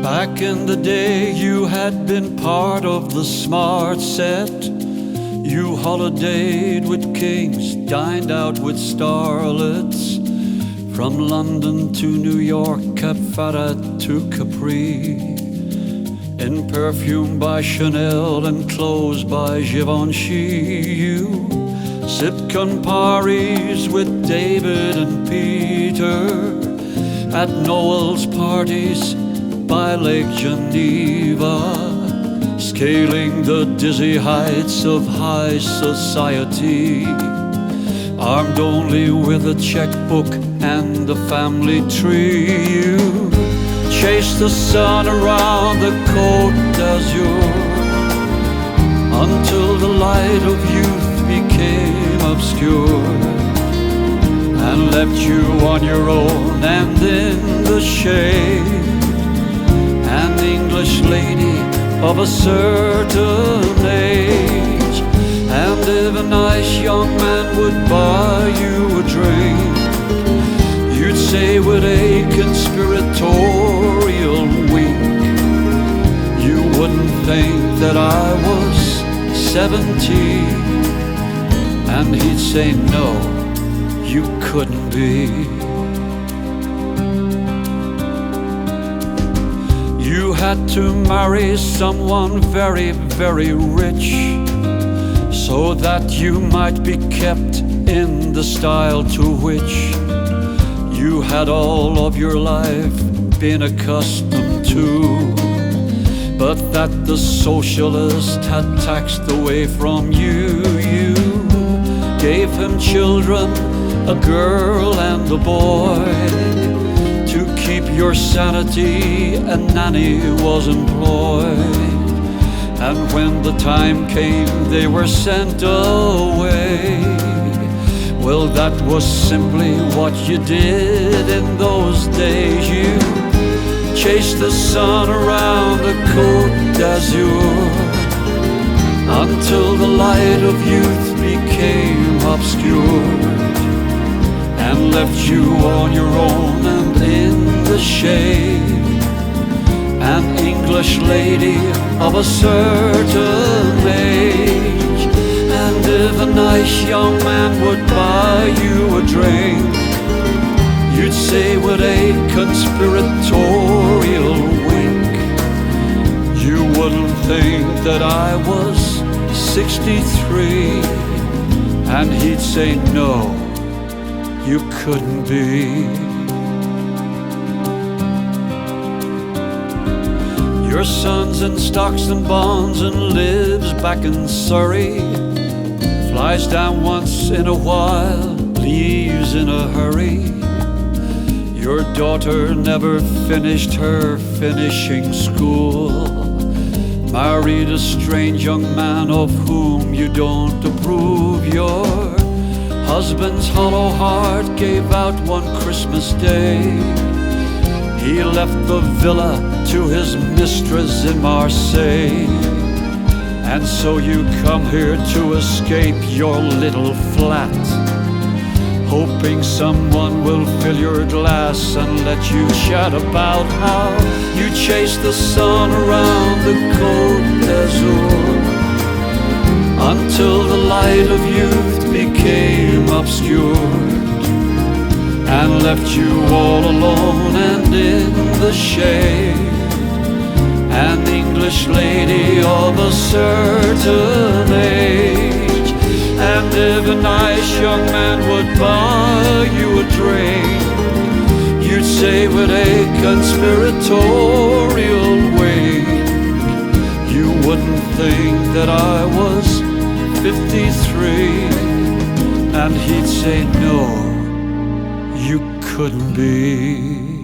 Back in the day you had been part of the smart set. You holidayed with kings, dined out with starlets. From London to New York, Cap Ferrat to Capri. In perfume by Chanel and clothes by Givenchy. You sipped Camparis with David and Peter at Noel's parties by Lake Geneva, scaling the dizzy heights of high society, armed only with a checkbook and the family tree. You chased the sun around the Côte d'Azur until the light of youth became obscure and left you on your own and in the shade. An English lady of a certain age, and if a nice young man would buy you a drink, you'd say with a conspiratorial wink, you wouldn't think that I was 70, and he'd say no, you couldn't be. You had to marry someone very, very rich, so that you might be kept in the style to which you had all of your life been accustomed to, but that the socialist had taxed away from you. You gave him children, a girl and a boy. To keep your sanity, a nanny was employed, and when the time came they were sent away. Well, that was simply what you did in those days. You chased the sun around the Côte d'Azur until the light of youth became obscured and left you on your own and in the shade. An English lady of a certain age, and if a nice young man would buy you a drink, you'd say with a conspiratorial wink, you wouldn't think that I was 63, and he'd say no, you couldn't be. Your son's in stocks and bonds and lives back in Surrey, flies down once in a while, leaves in a hurry. Your daughter never finished her finishing school, married a strange young man of whom you don't approve. Your husband's hollow heart gave out one Christmas Day. He left the villa to his mistress in Marseille, and so you come here to escape your little flat, hoping someone will fill your glass and let you chat about how you chased the sun around the Côte d'Azur until the light of youth became obscured and left you all alone and in the shade. An English lady of a certain age, and if a nice young man would buy you a drink, you'd say with a conspiratorial wink, you wouldn't think that I was 53, and he'd say no, you couldn't be.